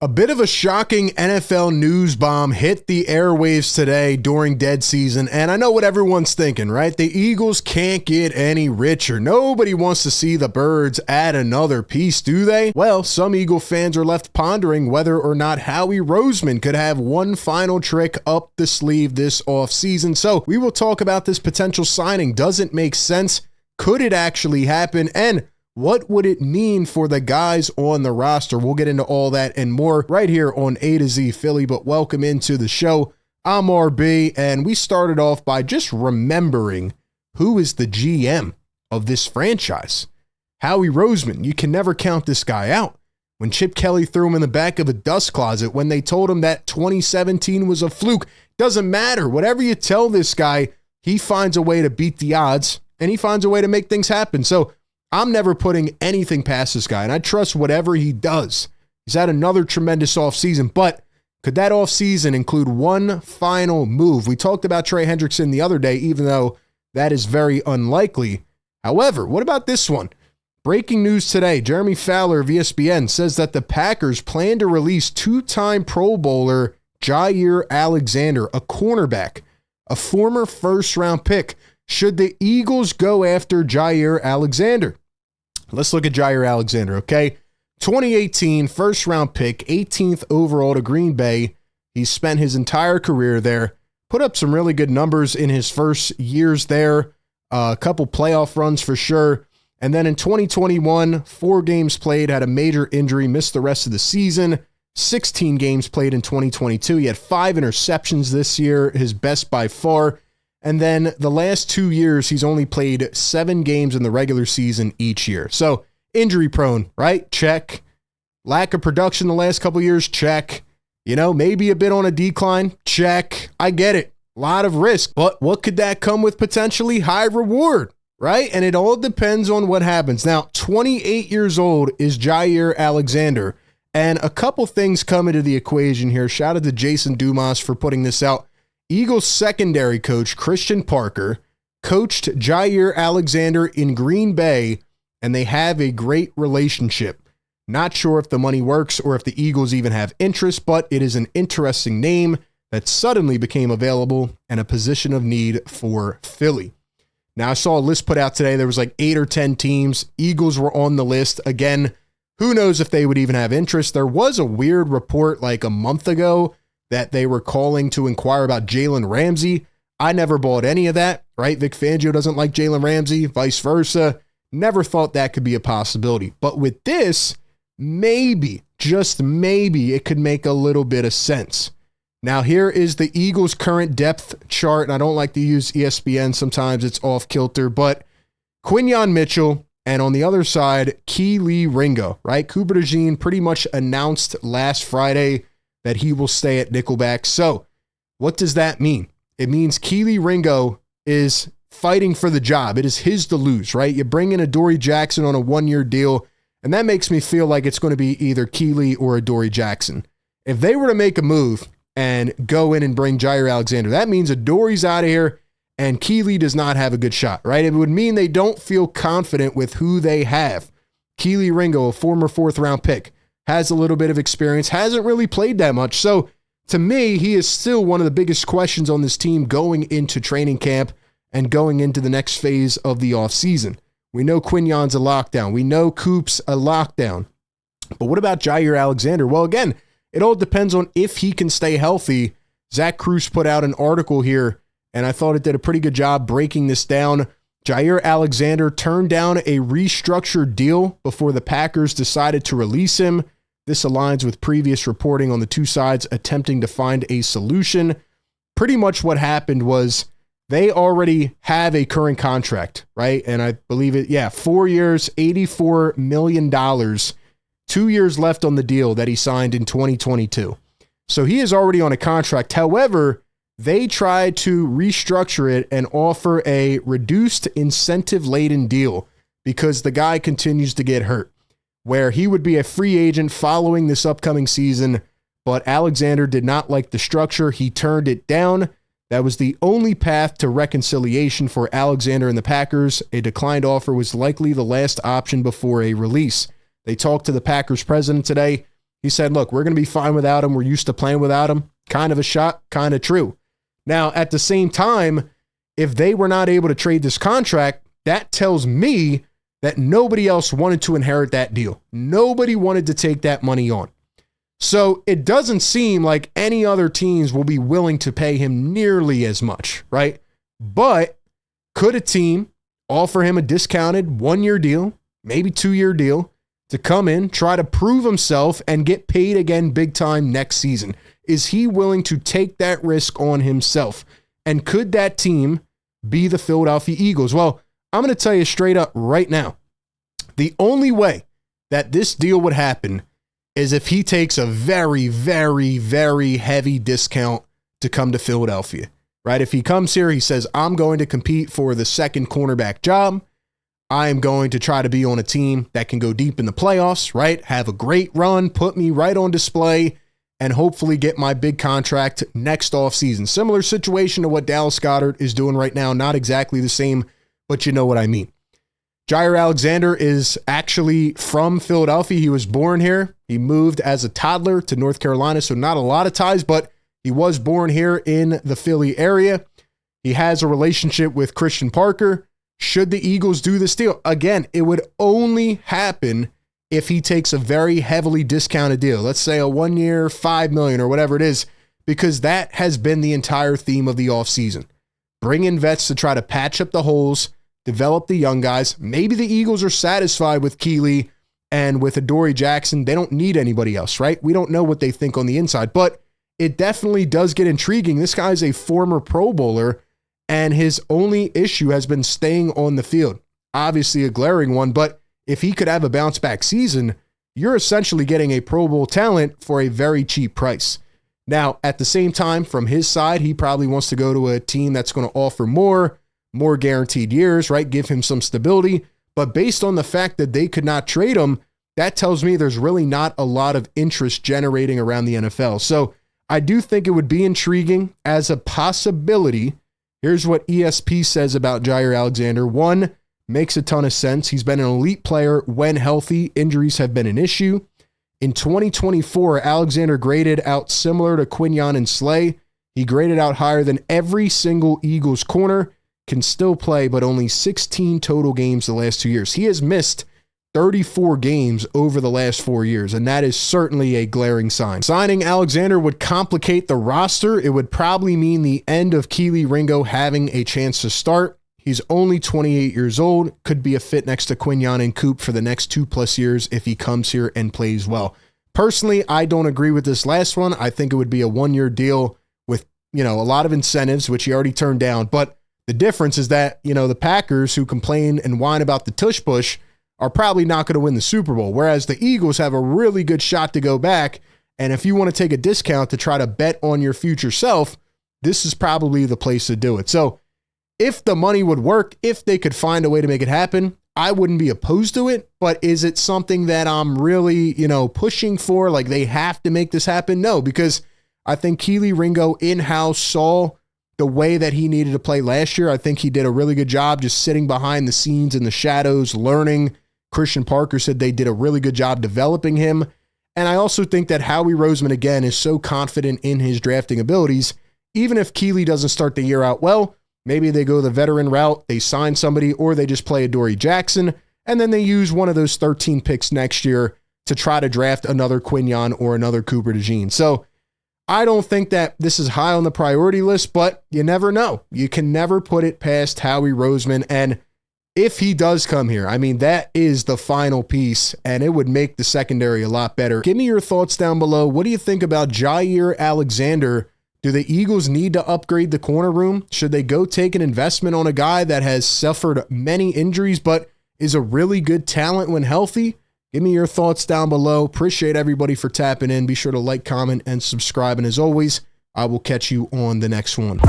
A bit of a shocking NFL news bomb hit the airwaves today during dead season, and I know what everyone's thinking, right? The Eagles can't get any richer. Nobody wants to see the Birds add another piece, do they? Well, some Eagle fans are left pondering whether or not Howie Roseman could have one final trick up the sleeve this offseason. So we will talk about this potential signing. Does it make sense? Could it actually happen? And what would it mean for the guys on the roster? We'll get into all that and more right here on A to Z Philly, but welcome into the show. I'm RB, and we started off by just remembering who is the GM of this franchise. Howie Roseman. You can never count this guy out. When Chip Kelly threw him in the back of a dust closet, when they told him that 2017 was a fluke, doesn't matter. Whatever you tell this guy, he finds a way to beat the odds, and he finds a way to make things happen. So I'm never putting anything past this guy, and I trust whatever he does. He's had another tremendous offseason, but could that offseason include one final move? We talked about Trey Hendrickson the other day, even though that is very unlikely. However, what about this one? Breaking news today, Jeremy Fowler of ESPN says that the Packers plan to release two-time Pro Bowler Jaire Alexander, a cornerback, a former first-round pick. Should the Eagles go after Jaire Alexander? Let's look at Jaire Alexander, okay? 2018 first-round pick, 18th overall to Green Bay. He's spent his entire career there, put up some really good numbers in his first years there, a couple playoff runs for sure. And then in 2021, 4 games played, had a major injury, missed the rest of the season. 16 games played in 2022. He had 5 interceptions this year, his best by far. And then the last 2 years, he's only played 7 games in the regular season each year. So injury prone, right? Check. Lack of production the last couple years? Check. You know, maybe a bit on a decline? Check. I get it. A lot of risk. But what could that come with potentially? High reward, right? And it all depends on what happens. Now, 28 years old is Jaire Alexander. And a couple things come into the equation here. Shout out to Jason Dumas for putting this out. Eagles secondary coach Christian Parker coached Jaire Alexander in Green Bay, and they have a great relationship. Not sure if the money works or if the Eagles even have interest, but it is an interesting name that suddenly became available and a position of need for Philly. Now, I saw a list put out today. There was like 8 or 10 teams. Eagles were on the list. Again, who knows if they would even have interest. There was a weird report like a month ago that they were calling to inquire about Jalen Ramsey. I never bought any of that, right? Vic Fangio doesn't like Jalen Ramsey, vice versa. Never thought that could be a possibility. But with this, maybe, just maybe, it could make a little bit of sense. Now, here is the Eagles' current depth chart, and I don't like to use ESPN. Sometimes it's off kilter, but Quinyon Mitchell, and on the other side, Kelee Ringo, right? Goedert pretty much announced last Friday that he will stay at nickelback. So what does that mean? It means Kelee Ringo is fighting for the job. It is his to lose, right? You bring in a Adoree Jackson on a 1-year deal, and that makes me feel like it's going to be either Kelee or Adoree Jackson. If they were to make a move and go in and bring Jaire Alexander, that means Adoree's out of here and Kelee does not have a good shot, right? It would mean they don't feel confident with who they have. Kelee Ringo, a former 4th-round pick, has a little bit of experience, hasn't really played that much. So to me, he is still one of the biggest questions on this team going into training camp and going into the next phase of the offseason. We know Quinyon's a lockdown. We know Coop's a lockdown. But what about Jaire Alexander? Well, again, it all depends on if he can stay healthy. Zach Cruz put out an article here, and I thought it did a pretty good job breaking this down. Jaire Alexander turned down a restructured deal before the Packers decided to release him. This aligns with previous reporting on the two sides attempting to find a solution. Pretty much what happened was they already have a current contract, right? And I believe it, 4 years, $84 million, 2 years left on the deal that he signed in 2022. So he is already on a contract. However, they tried to restructure it and offer a reduced incentive-laden deal because the guy continues to get hurt, where he would be a free agent following this upcoming season, but Alexander did not like the structure. He turned it down. That was the only path to reconciliation for Alexander and the Packers. A declined offer was likely the last option before a release. They talked to the Packers president today. He said, look, we're going to be fine without him. We're used to playing without him. Kind of a shot, kind of true. Now, at the same time, if they were not able to trade this contract, that tells me that nobody else wanted to inherit that deal. Nobody wanted to take that money on. So it doesn't seem like any other teams will be willing to pay him nearly as much, right? But could a team offer him a discounted 1-year deal, maybe 2-year deal, to come in, try to prove himself, and get paid again big time next season? Is he willing to take that risk on himself? And could that team be the Philadelphia Eagles? Well, I'm going to tell you straight up right now, the only way that this deal would happen is if he takes a very, very, very heavy discount to come to Philadelphia, right? If he comes here, he says, I'm going to compete for the second cornerback job. I am going to try to be on a team that can go deep in the playoffs, right? Have a great run, put me right on display, and hopefully get my big contract next offseason. Similar situation to what Dallas Goedert is doing right now. Not exactly the same, but you know what I mean. Jaire Alexander is actually from Philadelphia. He was born here. He moved as a toddler to North Carolina, so not a lot of ties, but he was born here in the Philly area. He has a relationship with Christian Parker. Should the Eagles do this deal? Again, it would only happen if he takes a very heavily discounted deal. Let's say a 1-year, $5 million or whatever it is, because that has been the entire theme of the offseason. Bring in vets to try to patch up the holes, develop the young guys. Maybe the Eagles are satisfied with Kelee and with Adoree Jackson. They don't need anybody else, right? We don't know what they think on the inside, but it definitely does get intriguing. This guy's a former Pro Bowler, and his only issue has been staying on the field. Obviously a glaring one, but if he could have a bounce back season, you're essentially getting a Pro Bowl talent for a very cheap price. Now, at the same time, from his side, he probably wants to go to a team that's going to offer more guaranteed years, right? Give him some stability. But based on the fact that they could not trade him, that tells me there's really not a lot of interest generating around the NFL. So I do think it would be intriguing as a possibility. Here's what ESP says about Jaire Alexander. 1, makes a ton of sense. He's been an elite player when healthy. Injuries have been an issue. In 2024, Alexander graded out similar to Quinyon and Slay. He graded out higher than every single Eagles corner. Can still play, but only 16 total games the last 2 years. He has missed 34 games over the last 4 years, and that is certainly a glaring sign. Signing Alexander would complicate the roster. It would probably mean the end of Kelee Ringo having a chance to start. He's only 28 years old, could be a fit next to Quinyon and Coop for the next 2+ years if he comes here and plays well. Personally, I don't agree with this last one. I think it would be a 1-year deal with, a lot of incentives, which he already turned down, but the difference is that, the Packers, who complain and whine about the tush push, are probably not going to win the Super Bowl, whereas the Eagles have a really good shot to go back. And if you want to take a discount to try to bet on your future self, this is probably the place to do it. So if the money would work, if they could find a way to make it happen, I wouldn't be opposed to it. But is it something that I'm really, pushing for? Like they have to make this happen? No, because I think Kelee Ringo in-house saw the way that he needed to play last year. I think he did a really good job just sitting behind the scenes in the shadows, learning. Christian Parker said they did a really good job developing him. And I also think that Howie Roseman, again, is so confident in his drafting abilities. Even if Kelee doesn't start the year out well, maybe they go the veteran route, they sign somebody, or they just play Adoree Jackson, and then they use one of those 13 picks next year to try to draft another Quinyon or another Cooper DeJean. So I don't think that this is high on the priority list, but you never know. You can never put it past Howie Roseman. And if he does come here, that is the final piece, and it would make the secondary a lot better. Give me your thoughts down below. What do you think about Jaire Alexander? Do the Eagles need to upgrade the corner room? Should they go take an investment on a guy that has suffered many injuries but is a really good talent when healthy? Give me your thoughts down below. Appreciate everybody for tapping in. Be sure to like, comment, and subscribe. And as always, I will catch you on the next one.